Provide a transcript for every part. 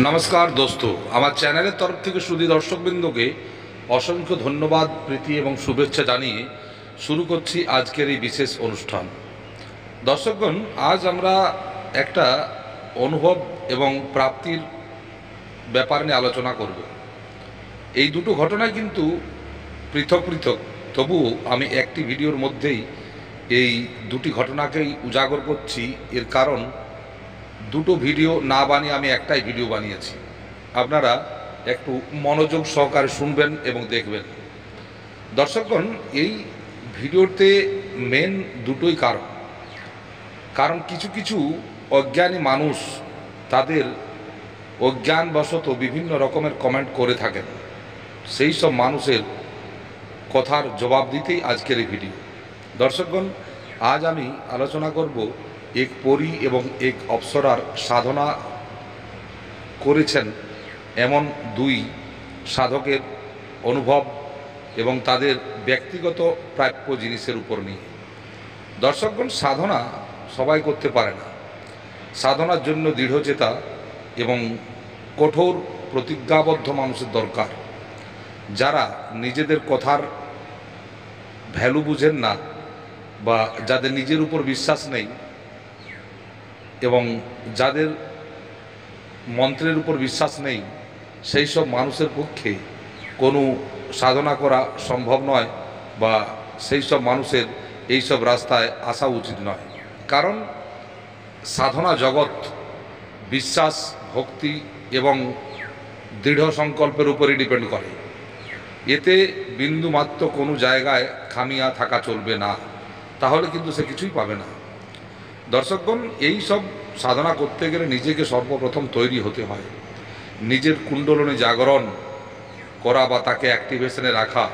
नमस्कार दोस्तों আমার চ্যানেলের তরফ থেকে সুধী দর্শকবৃন্দকে অসংখ্য ধন্যবাদ প্রীতি এবং শুভেচ্ছা জানিয়ে শুরু করছি আজকের এই বিশেষ অনুষ্ঠান। দর্শকগণ, আজ আমরা একটা অনুভব এবং প্রাপ্তির ব্যাপার নিয়ে আলোচনা করব। এই দুটো ঘটনায় কিন্তু পৃথক পৃথক, তবুও আমি একটি ভিডিওর মধ্যেই এই দুটি ঘটনাকেই উজাগর করছি। এর কারণ দুটো ভিডিও না বানিয়ে আমি একটাই ভিডিও বানিয়েছি। আপনারা একটু মনোযোগ সহকারে শুনবেন এবং দেখবেন। দর্শকগণ, এই ভিডিওতে মেন দুটোই কারণ কিছু কিছু অজ্ঞানী মানুষ তাদের অজ্ঞানবশত বিভিন্ন রকমের কমেন্ট করে থাকেন। সেই সব মানুষের কথার জবাব দিতেই আজকের এই ভিডিও। দর্শকগণ, আজ আমি আলোচনা করব এক পরী এবং এক অপ্সরার সাধনা করেছেন এমন দুই সাধকের অনুভব এবং তাদের ব্যক্তিগত প্রাপ্য জিনিসের উপর নিয়ে। দর্শকগণ, সাধনা সবাই করতে পারে না। সাধনার জন্য দৃঢ়চেতা এবং কঠোর প্রতিজ্ঞাবদ্ধ মানুষের দরকার, যারা নিজেদের কথার ভ্যালু বুঝেন না বা যাদের নিজের উপর বিশ্বাস নেই এবং যাদের মন্ত্রের উপর বিশ্বাস নেই, সেই সব মানুষের পক্ষে কোনো সাধনা করা সম্ভব নয় বা সেই সব মানুষের এই সব রাস্তায় আসা উচিত নয়। কারণ সাধনা জগৎ বিশ্বাস, ভক্তি এবং দৃঢ় সংকল্পের উপরই ডিপেন্ড করে। এতে বিন্দুমাত্র কোনো জায়গায় খামিয়া থাকা চলবে না, তাহলে কিন্তু সে কিছুই পাবে না। দর্শকগণ, এই সব সাধনা করতে গেলে নিজেকে সর্বপ্রথম তৈরি হতে হয়। নিজের কুণ্ডলিনী জাগরণ করা বা তাকে অ্যাক্টিভেশনে রাখা,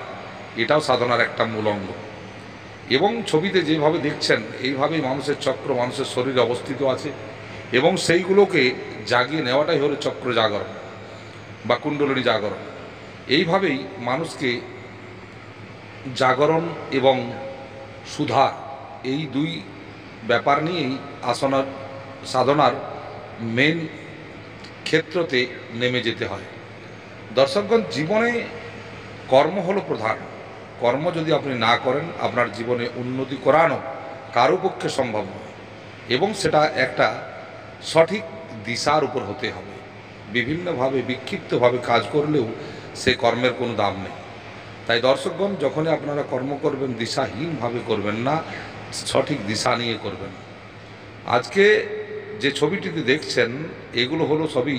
এটাও সাধনার একটা মূল অঙ্গ। এবং ছবিতে যেভাবে দেখছেন এইভাবেই মানুষের চক্র মানুষের শরীরে অবস্থিত আছে এবং সেইগুলোকে জাগিয়ে নেওয়াটাই হলো চক্র জাগরণ বা কুণ্ডলিনী জাগরণ। এইভাবেই মানুষকে জাগরণ এবং সুধার, এই দুই ব্যাপার নিয়েই সাধনার মেন ক্ষেত্রতে নেমে যেতে হয়। দর্শকগণ, জীবনে কর্ম হলো প্রধান। কর্ম যদি আপনি না করেন, আপনার জীবনে উন্নতি করানো কারো পক্ষে সম্ভব নয় এবং সেটা একটা সঠিক দিশার উপর হতে হবে। বিভিন্নভাবে বিক্ষিপ্তভাবে কাজ করলেও সে কর্মের কোনো দাম নেই। তাই দর্শকগণ, যখনই আপনারা কর্ম করবেন, দিশাহীনভাবে করবেন না, সঠিক দিশা নিয়ে করবেন। আজকে যে ছবিটিতে দেখছেন, এগুলো হলো সবই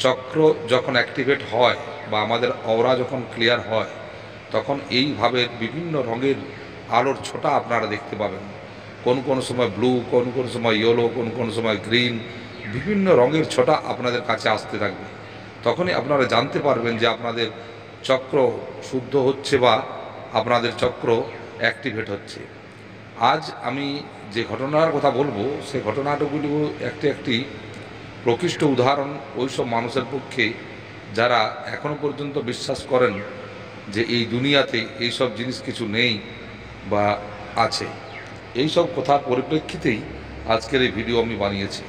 চক্র যখন অ্যাক্টিভেট হয় বা আমাদের অরা যখন ক্লিয়ার হয়, তখন এইভাবে বিভিন্ন রঙের আলোর ছোটা আপনারা দেখতে পাবেন। কোন সময় ব্লু, কোন সময় ইয়েলো, কোন সময় গ্রিন, বিভিন্ন রঙের ছোটা আপনাদের কাছে আসতে থাকবে। তখনই আপনারা জানতে পারবেন যে আপনাদের চক্র শুদ্ধ হচ্ছে বা আপনাদের চক্র অ্যাক্টিভেট হচ্ছে। আজ আমি যে ঘটনার কথা বলবো, সেই ঘটনাগুলি একটি প্রকৃষ্ট উদাহরণ ওই সব মানুষের পক্ষে যারা এখনও পর্যন্ত বিশ্বাস করেন যে এই দুনিয়াতে এই সব জিনিস কিছু নেই বা আছে। এই সব কথার পরিপ্রেক্ষিতেই আজকের এই ভিডিও আমি বানিয়েছি।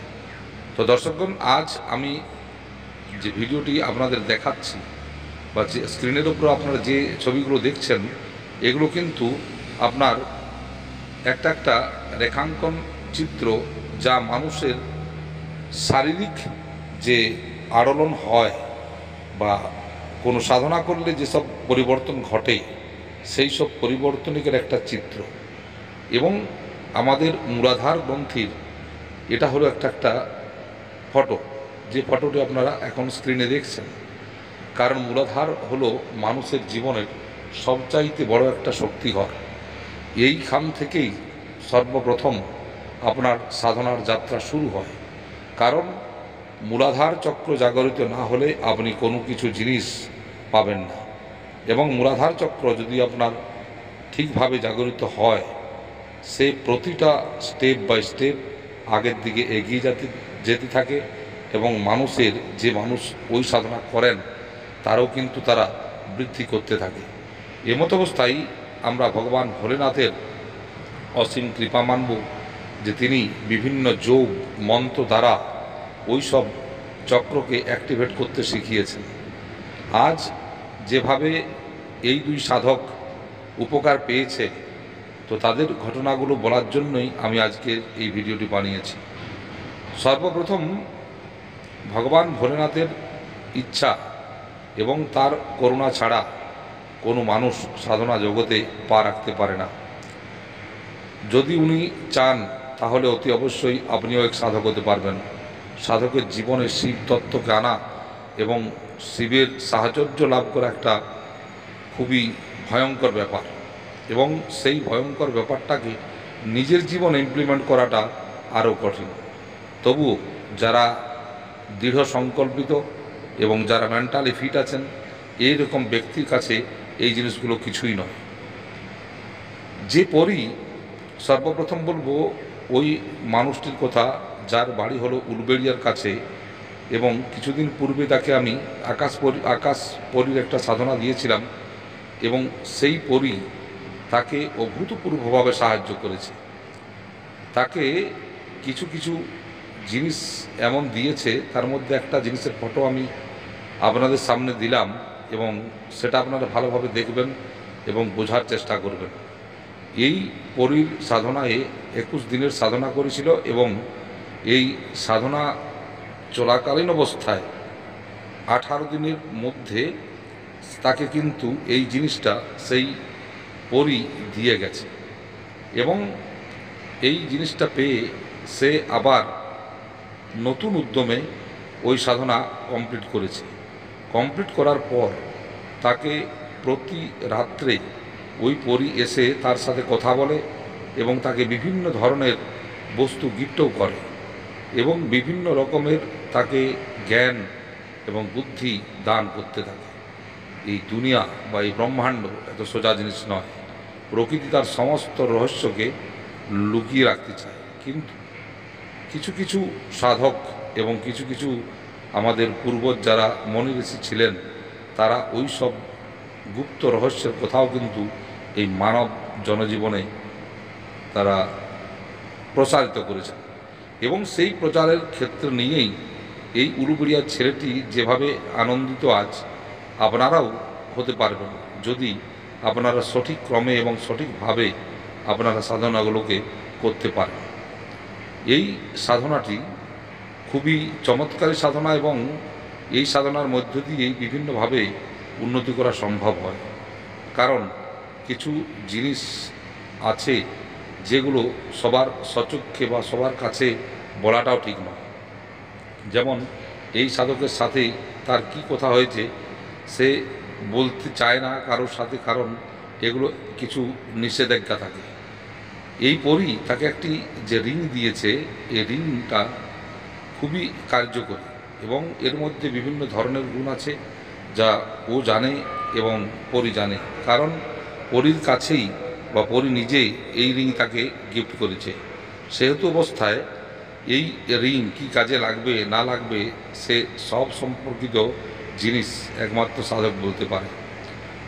তো দর্শকগণ, আজ আমি যে ভিডিওটি আপনাদের দেখাচ্ছি বা যে স্ক্রিনের উপর আপনারা যে ছবিগুলো দেখছেন, এগুলো কিন্তু আপনার একটা রেখাঙ্কন চিত্র, যা মানুষের শারীরিক যে আড়লন হয় বা কোনো সাধনা করলে যেসব পরিবর্তন ঘটে, সেই সব পরিবর্তনিকের একটা চিত্র। এবং আমাদের মূলাধার গ্রন্থির এটা হলো একটা ফটো, যে ফটোটি আপনারা এখন স্ক্রিনে দেখছেন। কারণ মূলাধার হলো মানুষের জীবনের সবচাইতে বড় একটা শক্তিঘর। এইখান থেকেই সর্বপ্রথম আপনার সাধনার যাত্রা শুরু হয়। কারণ মূলাধার চক্র জাগরিত না হলে আপনি কোনো কিছু জিনিস পাবেন না। এবং মূলাধার চক্র যদি আপনার ঠিকভাবে জাগরিত হয়, সে প্রতিটা স্টেপ বাই স্টেপ আগের দিকে এগিয়ে যেতে থাকে এবং যে মানুষ ওই সাধনা করেন তারাও কিন্তু তারা বৃদ্ধি করতে থাকে। এমত অবস্থায় আমরা ভগবান ভোলেনাথের অসীম কৃপা মানব যে তিনি বিভিন্ন যোগ মন্ত্র দ্বারা ওই সব চক্রকে অ্যাক্টিভেট করতে শিখিয়েছেন। আজ যেভাবে এই দুই সাধক উপকার পেয়েছে, তো তাদের ঘটনাগুলো বলার জন্যই আমি আজকের এই ভিডিওটি বানিয়েছি। সর্বপ্রথম ভগবান ভোলেনাথের ইচ্ছা এবং তার করুণা ছাড়া কোনো মানুষ সাধনা জগতে পা রাখতে পারে না। যদি উনি চান তাহলে অতি অবশ্যই আপনিও এক সাধক হতে পারবেন। সাধকের জীবনে শিব তত্ত্বকে আনা এবং শিবের সাহচর্য লাভ করা একটা খুবই ভয়ঙ্কর ব্যাপার, এবং সেই ভয়ঙ্কর ব্যাপারটাকে নিজের জীবনে ইমপ্লিমেন্ট করাটা আরও কঠিন। তবু যারা দৃঢ় সংকল্পিত এবং যারা মেন্টালি ফিট আছেন, এইরকম ব্যক্তির কাছে এই জিনিসগুলো কিছুই নয়। যে পরই সর্বপ্রথম বলবো ওই মানুষটির কথা, যার বাড়ি হলো উলবেড়িয়ার কাছে, এবং কিছুদিন পূর্বে তাকে আমি আকাশ পরীর একটা সাধনা দিয়েছিলাম, এবং সেই পরী তাকে অভূতপূর্বভাবে সাহায্য করেছে। তাকে কিছু কিছু জিনিস এমন দিয়েছে, তার মধ্যে একটা জিনিসের ফটো আমি আপনাদের সামনে দিলাম, এবং সেটা আপনারা ভালোভাবে দেখবেন এবং বোঝার চেষ্টা করবেন। এই পরীর সাধনায় 21 দিনের সাধনা করেছিল, এবং এই সাধনা চলাকালীন অবস্থায় 18 দিনের মধ্যে তাকে কিন্তু এই জিনিসটা সেই পরী দিয়ে গেছে, এবং এই জিনিসটা পেয়ে সে আবার নতুন উদ্যমে ওই সাধনা কমপ্লিট করেছে। কমপ্লিট করার পর তাকে প্রতি রাত্রে ওই পরী এসে তার সাথে কথা বলে, এবং তাকে বিভিন্ন ধরনের বস্তু গিফটও করে, এবং বিভিন্ন রকমের তাকে জ্ঞান এবং বুদ্ধি দান করতে থাকে। এই দুনিয়া বা এই ব্রহ্মাণ্ড এত সোজা জিনিস নয়। প্রকৃতি তার সমস্ত রহস্যকে লুকিয়ে রাখতে চায়, কিন্তু কিছু কিছু সাধক এবং কিছু কিছু আমাদের পূর্বজ যারা মনি ঋষি ছিলেন, তারা ওই সব গুপ্ত রহস্যের কথাও কিন্তু এই মানব জনজীবনে তারা প্রসারিত করেছেন, এবং সেই প্রচারের ক্ষেত্র নিয়েই এই উলুবেড়িয়ার ছেলেটি যেভাবে আনন্দিত আজ আপনারাও হতে পারবেন, যদি আপনারা সঠিক ক্রমে এবং সঠিকভাবে আপনারা সাধনাগুলোকে করতে পারেন। এই সাধনাটি খুবই চমৎকারী সাধনা, এবং এই সাধনার মধ্য দিয়েই বিভিন্নভাবে উন্নতি করা সম্ভব হয়। কারণ কিছু জিনিস আছে যেগুলো সবার সচক্ষে বা সবার কাছে বলাটাও ঠিক নয়। যেমন এই সাধকের সাথে তার কি কথা হয়েছে সে বলতে চায় না কারোর সাথে, কারণ এগুলো কিছু নিষেধাজ্ঞা থাকে। এই পরই তাকে একটি যে রিং দিয়েছে, এই রিংটা খুবই কার্যকরী, এবং এর মধ্যে বিভিন্ন ধরনের গুণ আছে যা ও জানে এবং পরী জানে, কারণ পরীর কাছেই বা পরী নিজেই এই রিং তাকে গিফট করেছে। সেহেতু অবস্থায় এই রিং কী কাজে লাগবে না লাগবে সে সব সম্পর্কিত জিনিস একমাত্র সাধক বলতে পারে।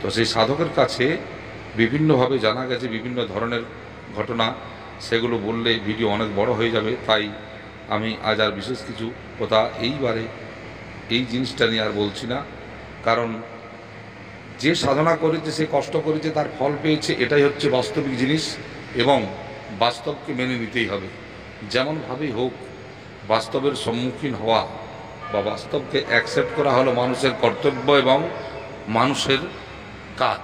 তো সেই সাধকের কাছে বিভিন্নভাবে জানা গেছে বিভিন্ন ধরনের ঘটনা, সেগুলো বললে ভিডিও অনেক বড় হয়ে যাবে, তাই আমি আজ আর বিশেষ কিছু কথা এইবারে এই জিনিসটা নিয়ে আর বলছি না। কারণ যে সাধনা করেছে, সে কষ্ট করেছে, তার ফল পেয়েছে, এটাই হচ্ছে বাস্তবিক জিনিস, এবং বাস্তবকে মেনে নিতেই হবে। যেমনভাবেই হোক বাস্তবের সম্মুখীন হওয়া বা বাস্তবকে অ্যাকসেপ্ট করা হলো মানুষের কর্তব্য এবং মানুষের কাজ।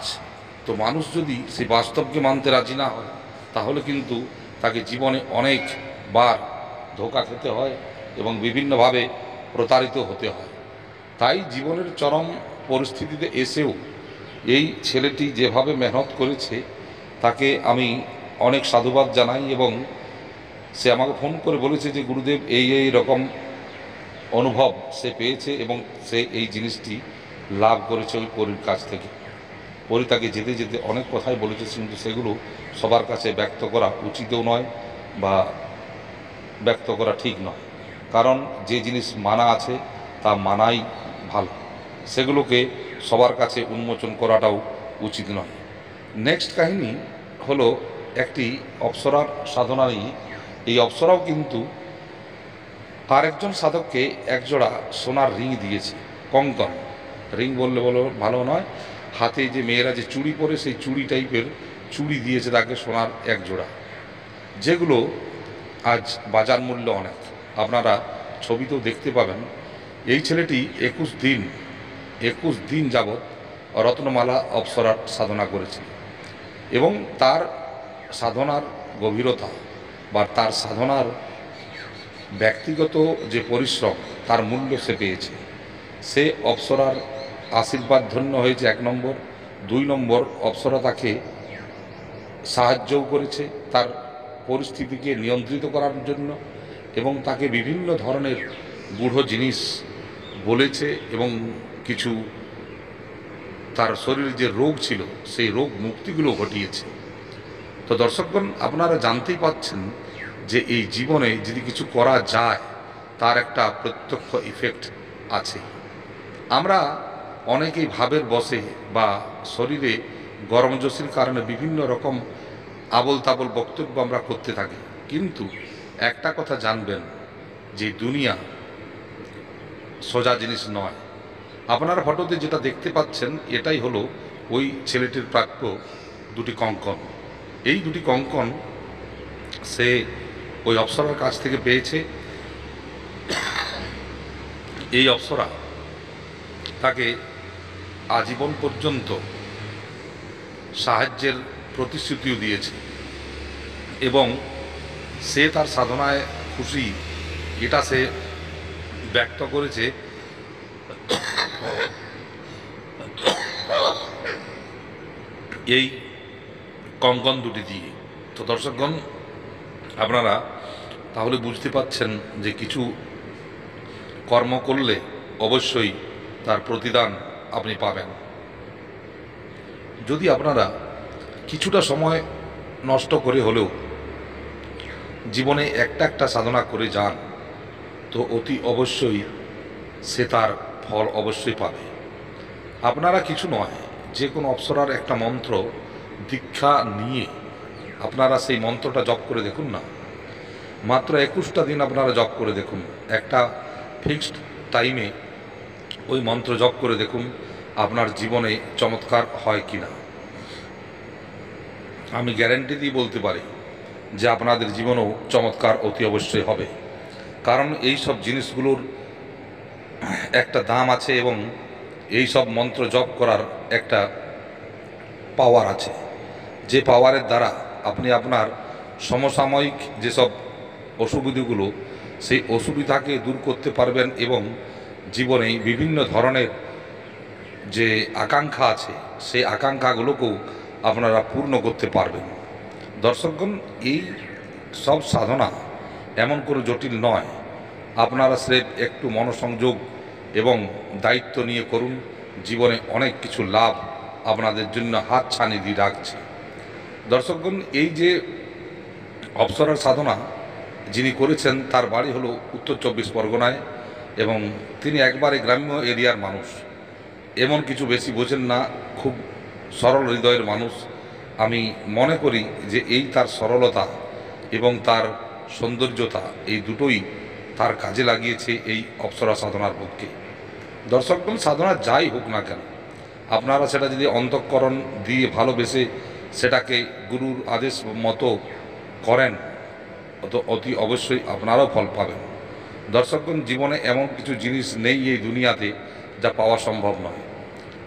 তো মানুষ যদি সেই বাস্তবকে মানতে রাজি না হয়, তাহলে কিন্তু তাকে জীবনে অনেকবার ধোঁকা খেতে হয় এবং বিভিন্নভাবে প্রতারিত হতে হয়। তাই জীবনের চরম পরিস্থিতিতে এসেও এই ছেলেটি যেভাবে মেহনত করেছে, তাকে আমি অনেক সাধুবাদ জানাই, এবং সে আমাকে ফোন করে বলেছে যে গুরুদেব এই রকম অনুভব সে পেয়েছে, এবং সে এই জিনিসটি লাভ করেছে ওই পরীর কাছ থেকে। পরী তাকে যেতে যেতে অনেক কথাই বলেছে, কিন্তু সেগুলো সবার কাছে ব্যক্ত করা উচিতও নয় বা ব্যক্ত করা ঠিক নয়। কারণ যে জিনিস মানা আছে তা মানাই ভালো, সেগুলোকে সবার কাছে উন্মোচন করাটাও উচিত নয়। নেক্সট কাহিনী হলো একটি অপ্সরার সাধনা নিয়ে। এই অপ্সরাও কিন্তু আর একজন সাধককে একজোড়া সোনার রিং দিয়েছে, কঙ্কন। রিং বললে ভালো নয়, হাতে যে মেয়েরা যে চুড়ি পরে সেই চুড়ি টাইপের চুড়ি দিয়েছে তাকে, সোনার এক জোড়া, যেগুলো আজ বাজার মূল্য অনেক। আপনারা ছবিতেও দেখতে পাবেন। এই ছেলেটি 21 দিন যাবৎ রত্নমালা অপ্সরার সাধনা করেছে এবং তার সাধনার গভীরতা বা তার সাধনার ব্যক্তিগত যে পরিশ্রম, তার মূল্য সে পেয়েছে। সে অপ্সরার আশীর্বাদ ধন্য হয়েছে 1 নম্বর। 2 নম্বর, অপ্সরা তাকে সাহায্যও করেছে তার পরিস্থিতিকে নিয়ন্ত্রিত করার জন্য এবং তাকে বিভিন্ন ধরনের গূঢ় জিনিস বলেছে এবং কিছু তার শরীরে যে রোগ ছিল সেই রোগ মুক্তিগুলো ঘটিয়েছে। তো দর্শকগণ, আপনারা জানতেই পাচ্ছেন যে এই জীবনে যদি কিছু করা যায় তার একটা প্রত্যক্ষ ইফেক্ট আছে। আমরা অনেকেই ভাবের বশে বা শরীরে গরমজোশির কারণে বিভিন্ন রকম আবল তাবল বক্তব্য আমরা করতে থাকি, কিন্তু একটা কথা জানবেন যে দুনিয়া সোজা জিনিস নয়। আপনারা ফটোতে যেটা দেখতে পাচ্ছেন এটাই হলো ওই ছেলেটির প্রাপ্য 2টি কঙ্কন। এই 2টি কঙ্কন সে ওই অপ্সরার কাছ থেকে পেয়েছে। এই অপ্সরা তাকে আজীবন পর্যন্ত সাহায্যের প্রতিশ্রুতিও দিয়েছে এবং সে তার সাধনায় খুশি এটা সে ব্যক্ত করেছে এই কঙ্কন 2টি দিয়ে। তো দর্শকগণ, আপনারা তাহলে বুঝতে পাচ্ছেন যে কিছু কর্ম করলে অবশ্যই তার প্রতিদান আপনি পাবেন। যদি আপনারা কিছুটা সময় নষ্ট করে হলেও জীবনে একটা সাধনা করে যান, তো অতি অবশ্যই সে তার ফল অবশ্যই পাবে। আপনারা কিছু নয়, যে কোনো অপ্সরার একটা মন্ত্র দীক্ষা নিয়ে আপনারা সেই মন্ত্রটা জপ করে দেখুন না। মাত্র 21টা দিন আপনারা জপ করে দেখুন, একটা ফিক্সড টাইমে ওই মন্ত্র জপ করে দেখুন আপনার জীবনে চমৎকার হয় কি না। আমি গ্যারেন্টি দিয়ে বলতে পারি যে আপনাদের জীবনেও চমৎকার অতি অবশ্যই হবে, কারণ এই সব জিনিসগুলোর একটা দাম আছে এবং এই সব মন্ত্র জপ করার একটা পাওয়ার আছে, যে পাওয়ারের দ্বারা আপনি আপনার সমসাময়িক যেসব অসুবিধাগুলো সেই অসুবিধাকে দূর করতে পারবেন এবং জীবনে বিভিন্ন ধরনের যে আকাঙ্ক্ষা আছে সেই আকাঙ্ক্ষাগুলোকেও আপনারা পূর্ণ করতে পারবেন। দর্শকগণ, এই সব সাধনা এমন কোনো জটিল নয়। আপনারা স্রেফ একটু মনোসংযোগ এবং দায়িত্ব নিয়ে করুন, জীবনে অনেক কিছু লাভ আপনাদের জন্য হাত ছানি দিয়ে রাখছে। দর্শকগণ, এই যে অপ্সরার সাধনা যিনি করেছেন তার বাড়ি হলো উত্তর 24 পরগনায় এবং তিনি একবারে গ্রাম্য এরিয়ার মানুষ, এমন কিছু বেশি বোঝেন না, খুব সরল হৃদয়ের মানুষ। আমি মনে করি যে এই তার সরলতা এবং তার সৌন্দর্যতা এই দুটোই তার কাজে লাগিয়েছে এই অপ্সরা সাধনার পক্ষে। দর্শকগণ, সাধনা যাই হোক না কেন, আপনারা সেটা যদি অন্তঃকরণ দিয়ে ভালোবেসে সেটাকে গুরুর আদেশ মতো করেন, তো অতি অবশ্যই আপনারাও ফল পাবেন। দর্শকগণ, জীবনে এমন কিছু জিনিস নেই এই দুনিয়াতে যা পাওয়া সম্ভব নয়,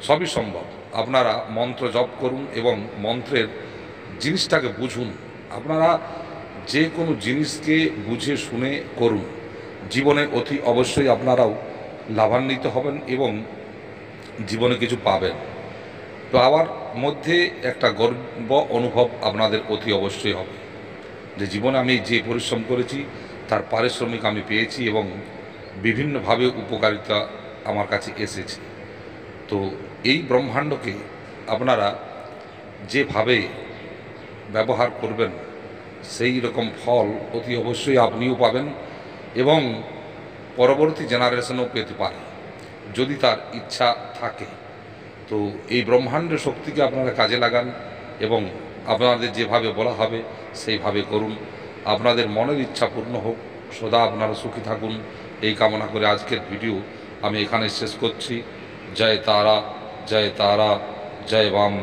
সবই সম্ভব। আপনারা মন্ত্র জপ করুন এবং মন্ত্রের জিনিসটাকে বুঝুন। আপনারা যে কোনো জিনিসকে বুঝে শুনে করুন, জীবনে অতি অবশ্যই আপনারাও লাভান্বিত হবেন এবং জীবনে কিছু পাবেন। পাওয়ার মধ্যে একটা গর্ব অনুভব আপনাদের অতি অবশ্যই হবে যে জীবনে আমি যে পরিশ্রম করেছি তার পারিশ্রমিক আমি পেয়েছি এবং বিভিন্নভাবে উপকারিতা আমার কাছে এসেছে। তো এই ব্রহ্মাণ্ডকে আপনারা যেভাবে ব্যবহার করবেন সেই রকম ফল অতি অবশ্যই আপনিও পাবেন এবং পরবর্তী জেনারেশনও পেতে পারে যদি তার ইচ্ছা থাকে। তো এই ব্রহ্মাণ্ড শক্তিকে আপনারা কাজে লাগান এবং আপনাদের যেভাবে বলা হবে সেইভাবে করুন। আপনাদের মনের ইচ্ছা পূর্ণ হোক, সদা আপনারা সুখী থাকুন এই কামনা করে আজকের ভিডিও আমি এখানে শেষ করছি। জয় তারা, জয় তারা, জয় বাম।